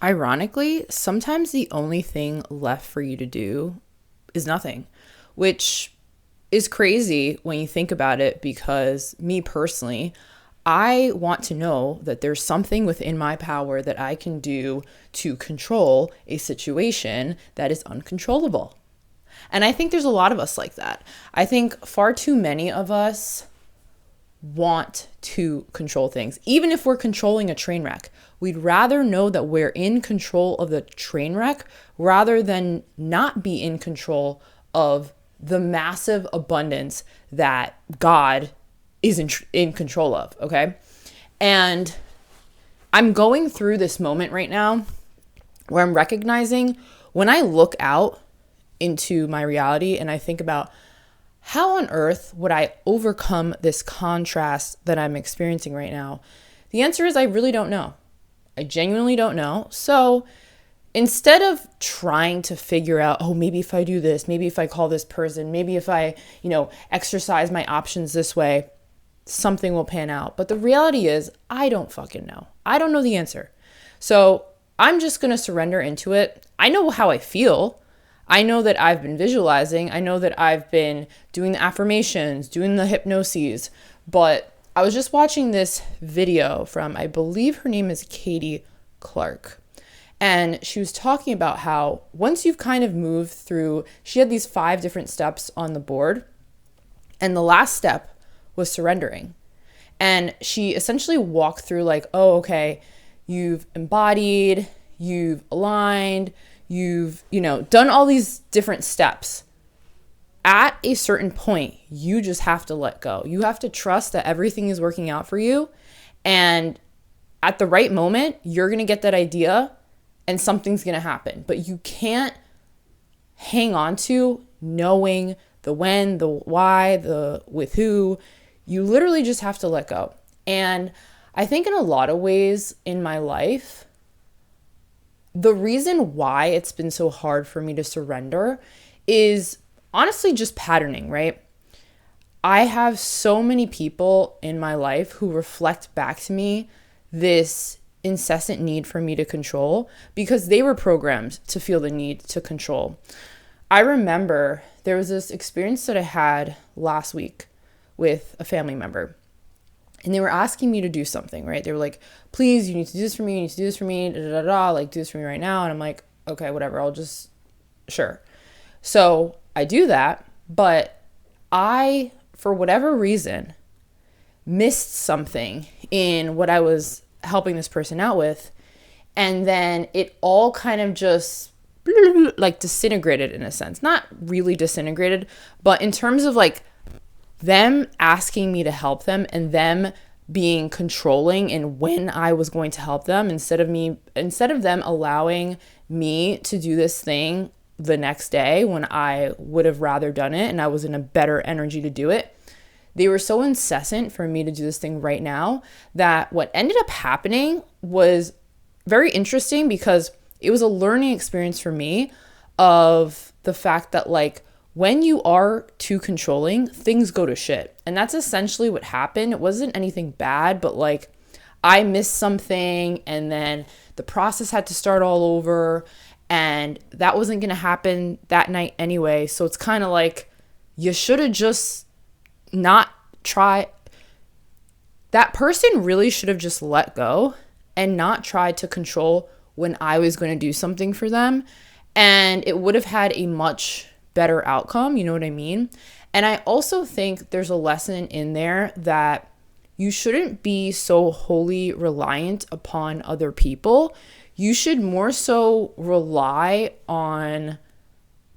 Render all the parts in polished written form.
Ironically, sometimes the only thing left for you to do is nothing, which is crazy when you think about it because me personally, I want to know that there's something within my power that I can do to control a situation that is uncontrollable. And I think there's a lot of us like that. I think far too many of us want to control things. Even if we're controlling a train wreck, we'd rather know that we're in control of the train wreck rather than not be in control of the massive abundance that God is in control of, okay? And I'm going through this moment right now where I'm recognizing when I look out into my reality and I think about how on earth would I overcome this contrast that I'm experiencing right now? The answer is I really don't know. I genuinely don't know. So instead of trying to figure out, oh, maybe if I do this, maybe if I call this person, maybe if I, exercise my options this way, something will pan out. But the reality is I don't fucking know. I don't know the answer. So I'm just going to surrender into it. I know how I feel. I know that I've been visualizing. I know that I've been doing the affirmations, doing the hypnoses, but I was just watching this video from, I believe her name is Katie Clark. And she was talking about how once you've kind of moved through, she had these 5 different steps on the board. And the last step was surrendering. And she essentially walked through like, oh, okay, you've embodied, you've aligned, you've, done all these different steps. At a certain point, you just have to let go. You have to trust that everything is working out for you. And at the right moment, you're going to get that idea and something's going to happen. But you can't hang on to knowing the when, the why, the with who. You literally just have to let go. And I think in a lot of ways in my life, the reason why it's been so hard for me to surrender is honestly just patterning, right? I have so many people in my life who reflect back to me this incessant need for me to control because they were programmed to feel the need to control. I remember there was this experience that I had last week with a family member. And they were asking me to do something, right? They were like, please, you need to do this for me. You need to do this for me. Da, da, da, da. Like, do this for me right now. And I'm like, okay, whatever. Sure. So I do that. But I, for whatever reason, missed something in what I was helping this person out with. And then it all kind of just like disintegrated in a sense. Not really disintegrated, but in terms of like them asking me to help them and them being controlling in when I was going to help them instead of them allowing me to do this thing the next day when I would have rather done it and I was in a better energy to do it. They were so incessant for me to do this thing right now that what ended up happening was very interesting because it was a learning experience for me of the fact that like when you are too controlling, things go to shit. And that's essentially what happened. It wasn't anything bad, but like I missed something and then the process had to start all over and that wasn't going to happen that night anyway. So it's kind of like you should have just not tried. That person really should have just let go and not tried to control when I was going to do something for them. And it would have had a much better outcome, you know what I mean? And I also think there's a lesson in there that you shouldn't be so wholly reliant upon other people. You should more so rely on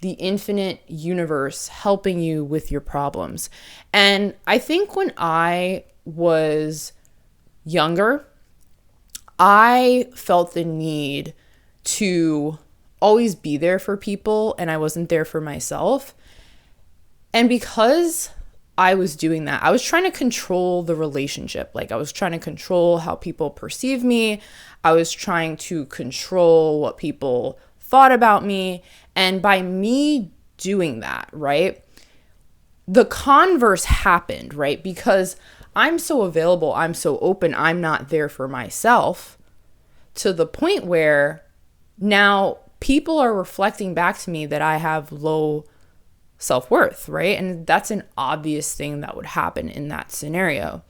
the infinite universe helping you with your problems. And I think when I was younger, I felt the need to always be there for people and I wasn't there for myself. And because I was doing that, I was trying to control the relationship. Like I was trying to control how people perceive me. I was trying to control what people thought about me. And by me doing that, right, the converse happened, right? Because I'm so available, I'm so open, I'm not there for myself to the point where Now, people are reflecting back to me that I have low self-worth, right? And that's an obvious thing that would happen in that scenario.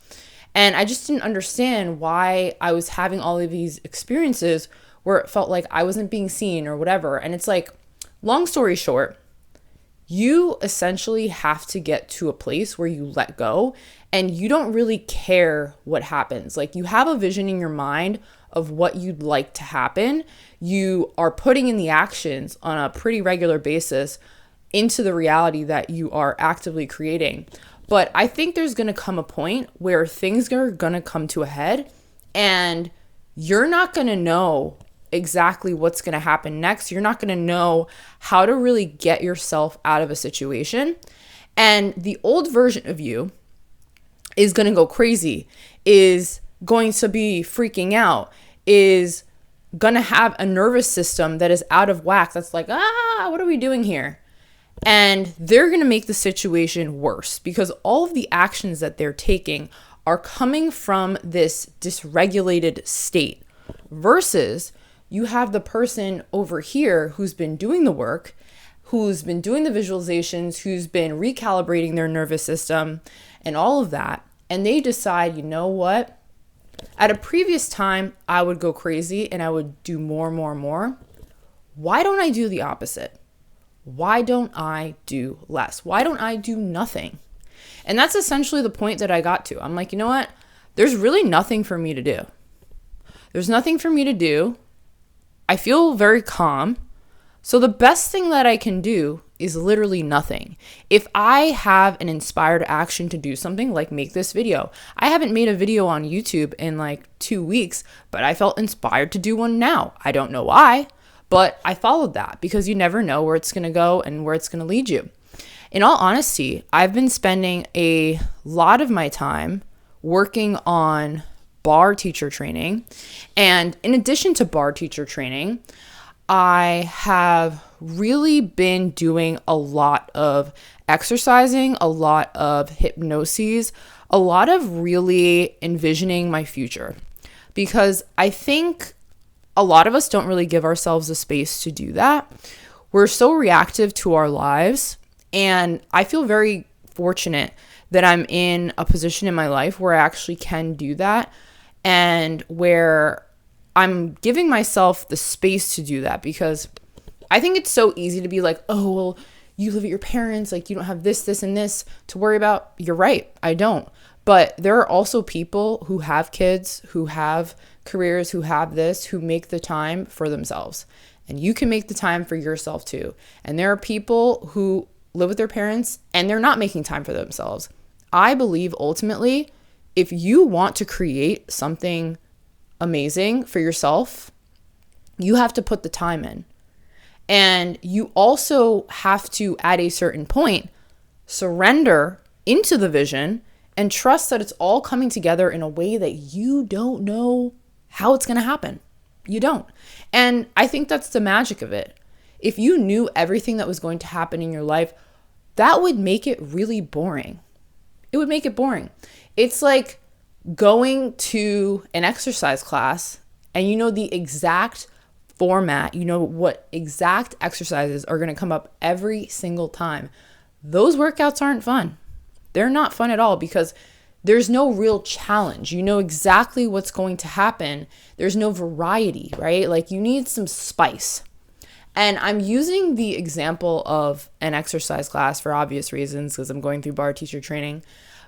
And I just didn't understand why I was having all of these experiences where it felt like I wasn't being seen or whatever. And it's like, long story short, you essentially have to get to a place where you let go and you don't really care what happens. Like, you have a vision in your mind of what you'd like to happen. You are putting in the actions on a pretty regular basis into the reality that you are actively creating. But I think there's going to come a point where things are going to come to a head and you're not going to know exactly what's going to happen next. You're not going to know how to really get yourself out of a situation. And the old version of you is going to go crazy, is going to be freaking out, is going to have a nervous system that is out of whack. That's like, what are we doing here? And they're going to make the situation worse because all of the actions that they're taking are coming from this dysregulated state versus you have the person over here who's been doing the work, who's been doing the visualizations, who's been recalibrating their nervous system and all of that. And they decide, you know what? At a previous time, I would go crazy and I would do more. Why don't I do the opposite? Why don't I do less? Why don't I do nothing? And that's essentially the point that I got to. I'm like, you know what? There's really nothing for me to do. There's nothing for me to do. I feel very calm. So the best thing that I can do is literally nothing. If I have an inspired action to do something like make this video, I haven't made a video on YouTube in like 2 weeks, but I felt inspired to do one now. I don't know why, but I followed that because you never know where it's going to go and where it's going to lead you. In all honesty, I've been spending a lot of my time working on bar teacher training. And in addition to bar teacher training, I have really been doing a lot of exercising, a lot of hypnosis, a lot of really envisioning my future. Because I think a lot of us don't really give ourselves the space to do that. We're so reactive to our lives. And I feel very fortunate that I'm in a position in my life where I actually can do that and where I'm giving myself the space to do that, because I think it's so easy to be like, oh, well, you live at your parents, like you don't have this, and this to worry about. You're right, I don't. But there are also people who have kids, who have careers, who have this, who make the time for themselves. And you can make the time for yourself too. And there are people who live with their parents and they're not making time for themselves. I believe ultimately, if you want to create something amazing for yourself, you have to put the time in. And you also have to, at a certain point, surrender into the vision and trust that it's all coming together in a way that you don't know how it's going to happen. You don't. And I think that's the magic of it. If you knew everything that was going to happen in your life, that would make it really boring. It would make it boring. It's like going to an exercise class and you know the exact format, you know what exact exercises are going to come up every single time. Those workouts aren't fun. They're not fun at all because there's no real challenge. You know exactly what's going to happen. There's no variety, right? Like you need some spice. And I'm using the example of an exercise class for obvious reasons because I'm going through bar teacher training.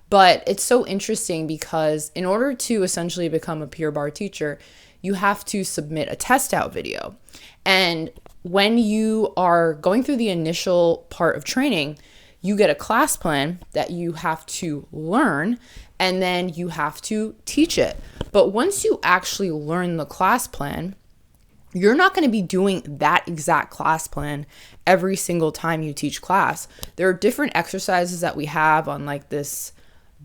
But it's so interesting because in order to essentially become a pure bar teacher, you have to submit a test out video. And when you are going through the initial part of training, you get a class plan that you have to learn and then you have to teach it. But once you actually learn the class plan, you're not going to be doing that exact class plan every single time you teach class. There are different exercises that we have on like this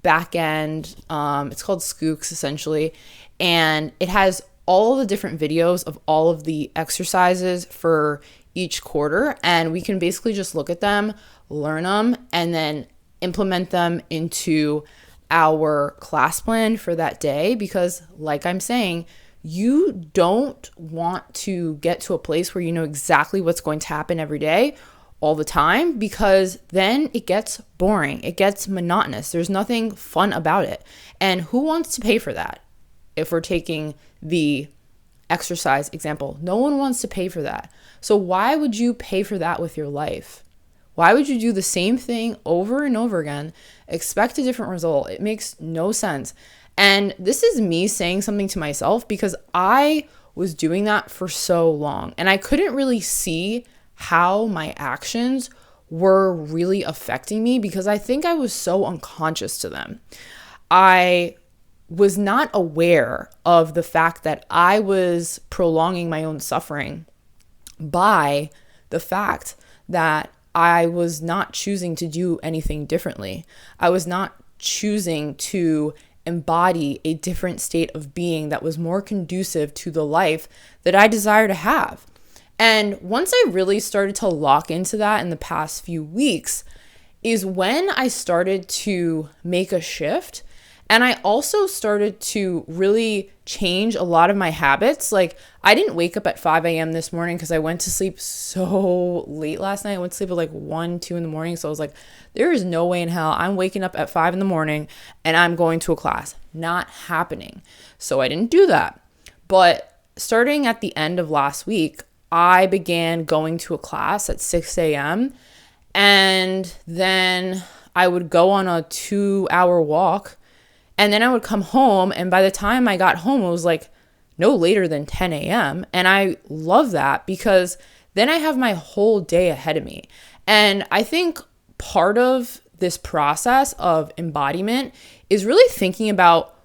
back end. It's called Skooks essentially. And it has all the different videos of all of the exercises for each quarter. And we can basically just look at them, learn them, and then implement them into our class plan for that day. Because like I'm saying, you don't want to get to a place where you know exactly what's going to happen every day all the time, because then it gets boring. It gets monotonous. There's nothing fun about it. And who wants to pay for that? If we're taking the exercise example, no one wants to pay for that. So why would you pay for that with your life? Why would you do the same thing over and over again, expect a different result? It makes no sense. And this is me saying something to myself because I was doing that for so long and I couldn't really see how my actions were really affecting me because I think I was so unconscious to them. I was not aware of the fact that I was prolonging my own suffering by the fact that I was not choosing to do anything differently. I was not choosing to embody a different state of being that was more conducive to the life that I desire to have. And once I really started to lock into that in the past few weeks is when I started to make a shift. And I also started to really change a lot of my habits. Like I didn't wake up at 5 a.m. this morning because I went to sleep so late last night. I went to sleep at like 1, 2 in the morning. So I was like, there is no way in hell I'm waking up at 5 in the morning and I'm going to a class. Not happening. So I didn't do that. But starting at the end of last week, I began going to a class at 6 a.m. And then I would go on a 2-hour walk. And then I would come home, and by the time I got home, it was like no later than 10 a.m. And I love that because then I have my whole day ahead of me. And I think part of this process of embodiment is really thinking about,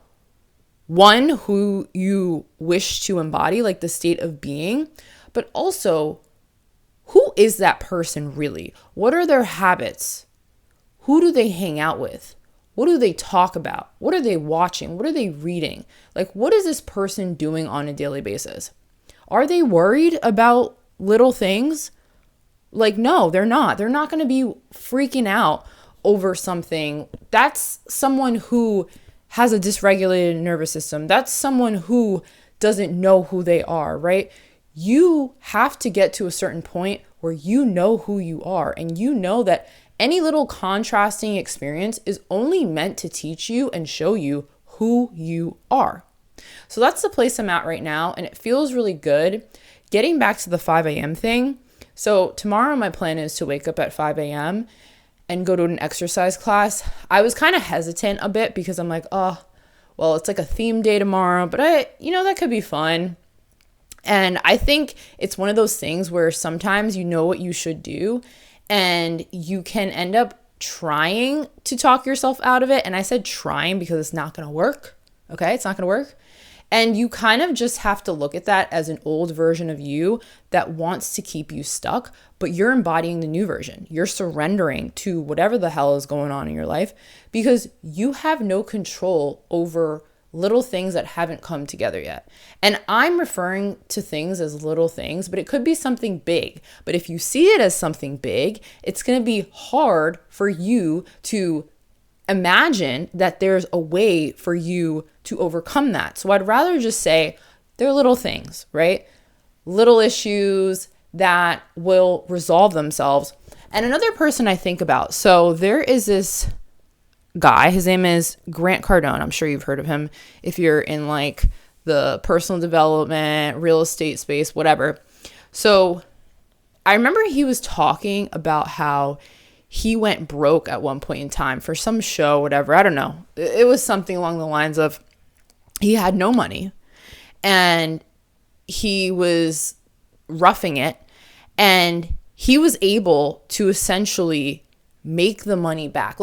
one, who you wish to embody, like the state of being, but also who is that person really? What are their habits? Who do they hang out with? What do they talk about? What are they watching? What are they reading? Like, what is this person doing on a daily basis? Are they worried about little things? Like, no, they're not. They're not going to be freaking out over something. That's someone who has a dysregulated nervous system. That's someone who doesn't know who they are, right? You have to get to a certain point where you know who you are and you know that any little contrasting experience is only meant to teach you and show you who you are. So that's the place I'm at right now, and it feels really good. Getting back to the 5 a.m. thing. So tomorrow my plan is to wake up at 5 a.m. and go to an exercise class. I was kind of hesitant a bit because I'm like, oh, well, it's like a theme day tomorrow, but that could be fun. And I think it's one of those things where sometimes you know what you should do and you can end up trying to talk yourself out of it. And I said trying because it's not going to work. Okay, it's not going to work. And you kind of just have to look at that as an old version of you that wants to keep you stuck, but you're embodying the new version. You're surrendering to whatever the hell is going on in your life because you have no control over little things that haven't come together yet. And I'm referring to things as little things, but it could be something big. But if you see it as something big, it's going to be hard for you to imagine that there's a way for you to overcome that. So I'd rather just say they're little things, right? Little issues that will resolve themselves. And another person I think about, so there is this guy, his name is Grant Cardone. I'm sure you've heard of him if you're in like the personal development, real estate space, whatever. So I remember he was talking about how he went broke at one point in time for some show, whatever. I don't know. It was something along the lines of he had no money and he was roughing it and he was able to essentially make the money back.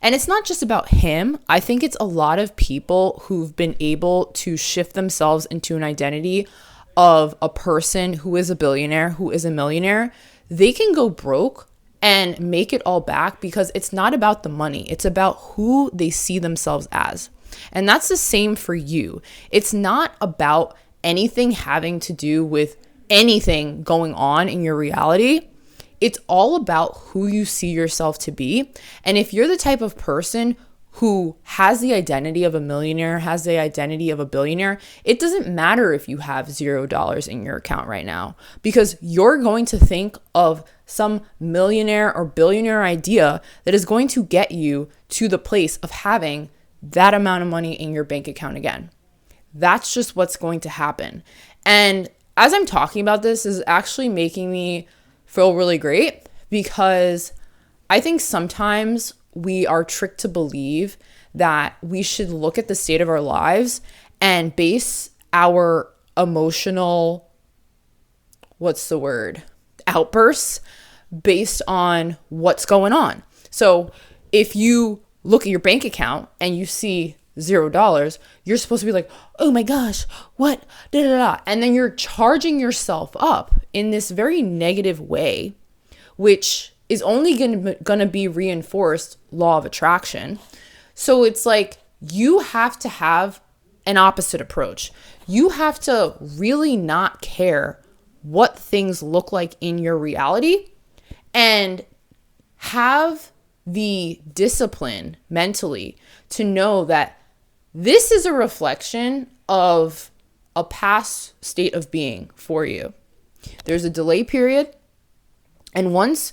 And it's not just about him. I think it's a lot of people who've been able to shift themselves into an identity of a person who is a billionaire, who is a millionaire. They can go broke and make it all back because it's not about the money. It's about who they see themselves as. And that's the same for you. It's not about anything having to do with anything going on in your reality. It's all about who you see yourself to be. And if you're the type of person who has the identity of a millionaire, has the identity of a billionaire, it doesn't matter if you have $0 in your account right now, because you're going to think of some millionaire or billionaire idea that is going to get you to the place of having that amount of money in your bank account again. That's just what's going to happen. And as I'm talking about this is actually making me feel really great, because I think sometimes we are tricked to believe that we should look at the state of our lives and base our emotional, outbursts based on what's going on. So if you look at your bank account and you see $0, you're supposed to be like, oh my gosh, what? Da, da, da. And then you're charging yourself up in this very negative way, which is only going to be reinforced law of attraction. So it's like you have to have an opposite approach. You have to really not care what things look like in your reality and have the discipline mentally to know that this is a reflection of a past state of being for you. There's a delay period. And once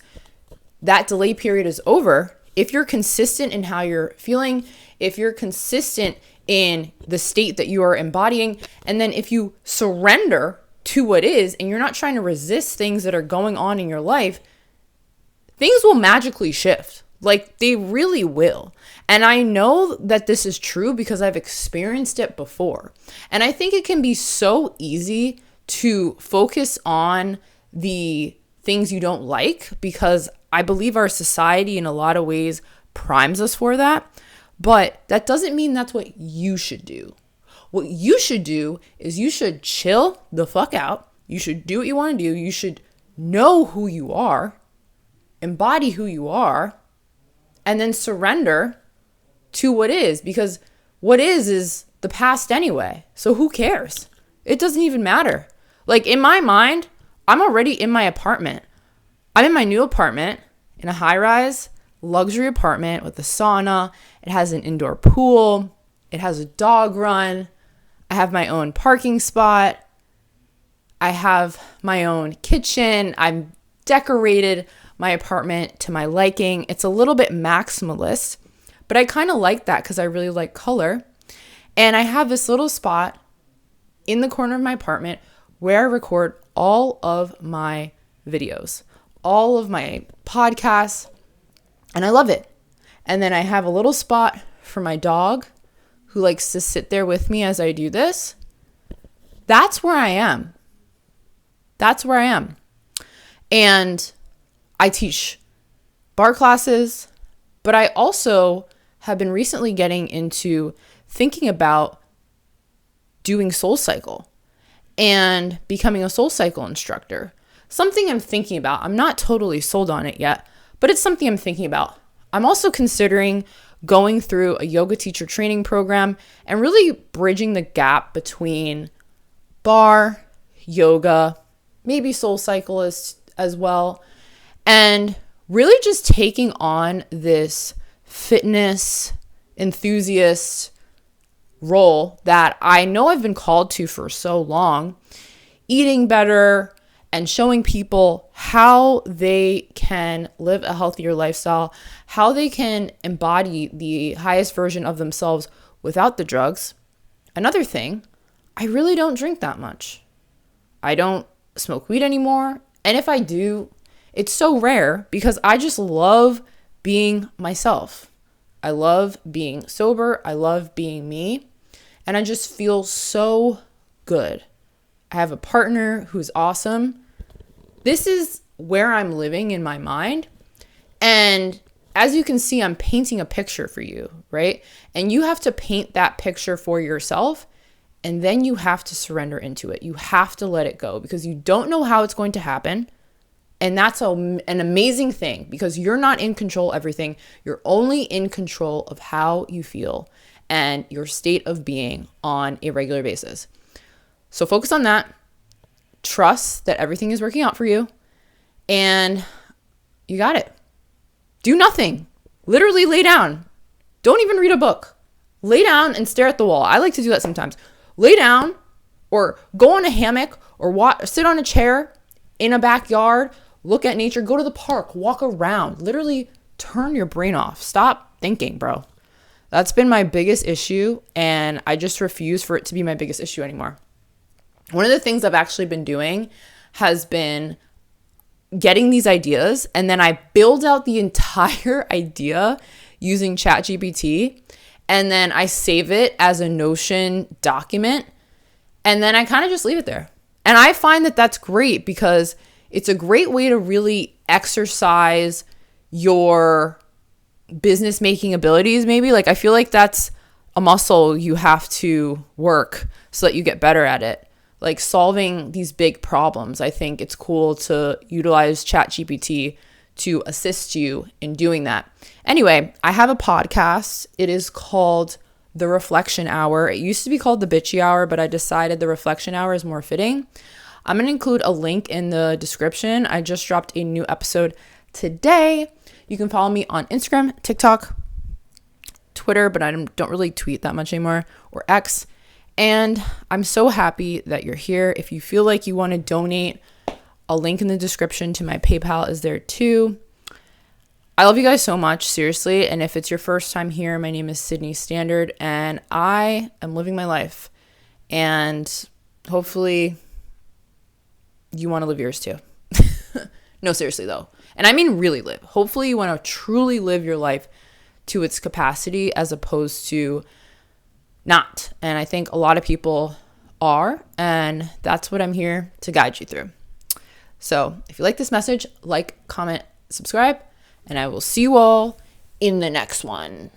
that delay period is over, if you're consistent in how you're feeling, if you're consistent in the state that you are embodying, and then if you surrender to what is and you're not trying to resist things that are going on in your life, things will magically shift. Like they really will. And I know that this is true because I've experienced it before. And I think it can be so easy to focus on the things you don't like, because I believe our society in a lot of ways primes us for that. But that doesn't mean that's what you should do. What you should do is you should chill the fuck out. You should do what you want to do. You should know who you are, embody who you are, and then surrender to what is, because what is the past anyway. So who cares? It doesn't even matter. Like in my mind, I'm already in my apartment. I'm in my new apartment in a high-rise luxury apartment with a sauna. It has an indoor pool. It has a dog run. I have my own parking spot. I have my own kitchen. I'm decorated my apartment to my liking. It's a little bit maximalist, but I kind of like that because I really like color. And I have this little spot in the corner of my apartment where I record all of my videos, all of my podcasts, and I love it. And then I have a little spot for my dog who likes to sit there with me as I do this. That's where I am. That's where I am. And I teach bar classes, but I also have been recently getting into thinking about doing SoulCycle and becoming a SoulCycle instructor. Something I'm thinking about. I'm not totally sold on it yet, but it's something I'm thinking about. I'm also considering going through a yoga teacher training program and really bridging the gap between bar, yoga, maybe SoulCycle as well, and really just taking on this fitness enthusiast role that I know I've been called to for so long, eating better and showing people how they can live a healthier lifestyle, how they can embody the highest version of themselves without the drugs. Another thing, I really don't drink that much. I don't smoke weed anymore. And if I do, it's so rare because I just love being myself. I love being sober. I love being me. And I just feel so good. I have a partner who's awesome. This is where I'm living in my mind. And as you can see, I'm painting a picture for you, right? And you have to paint that picture for yourself. And then you have to surrender into it. You have to let it go because you don't know how it's going to happen. And that's an amazing thing because you're not in control of everything. You're only in control of how you feel and your state of being on a regular basis. So focus on that. Trust that everything is working out for you. And you got it. Do nothing. Literally lay down. Don't even read a book. Lay down and stare at the wall. I like to do that sometimes. Lay down or go on a hammock or sit on a chair in a backyard, look at nature, go to the park, walk around. Literally turn your brain off. Stop thinking, bro. That's been my biggest issue, and I just refuse for it to be my biggest issue anymore. One of the things I've actually been doing has been getting these ideas, and then I build out the entire idea using ChatGPT, and then I save it as a Notion document, and then I kind of just leave it there. And I find that that's great because it's a great way to really exercise your business making abilities. Maybe like I feel like that's a muscle you have to work so that you get better at it. Like solving these big problems. I think it's cool to utilize ChatGPT to assist you in doing that. Anyway, I have a podcast. It is called The Reflection Hour. It used to be called The Bitchy Hour, but I decided The Reflection Hour is more fitting. I'm going to include a link in the description. I just dropped a new episode today. You can follow me on Instagram, TikTok, Twitter, but I don't really tweet that much anymore, or X. And I'm so happy that you're here. If you feel like you want to donate, a link in the description to my PayPal is there too. I love you guys so much, seriously. And if it's your first time here, my name is Sydney Standard, and I am living my life. And hopefully you want to live yours too. No, seriously though. And I mean really live. Hopefully you want to truly live your life to its capacity as opposed to not. And I think a lot of people are, and that's what I'm here to guide you through. So if you like this message, like, comment, subscribe, and I will see you all in the next one.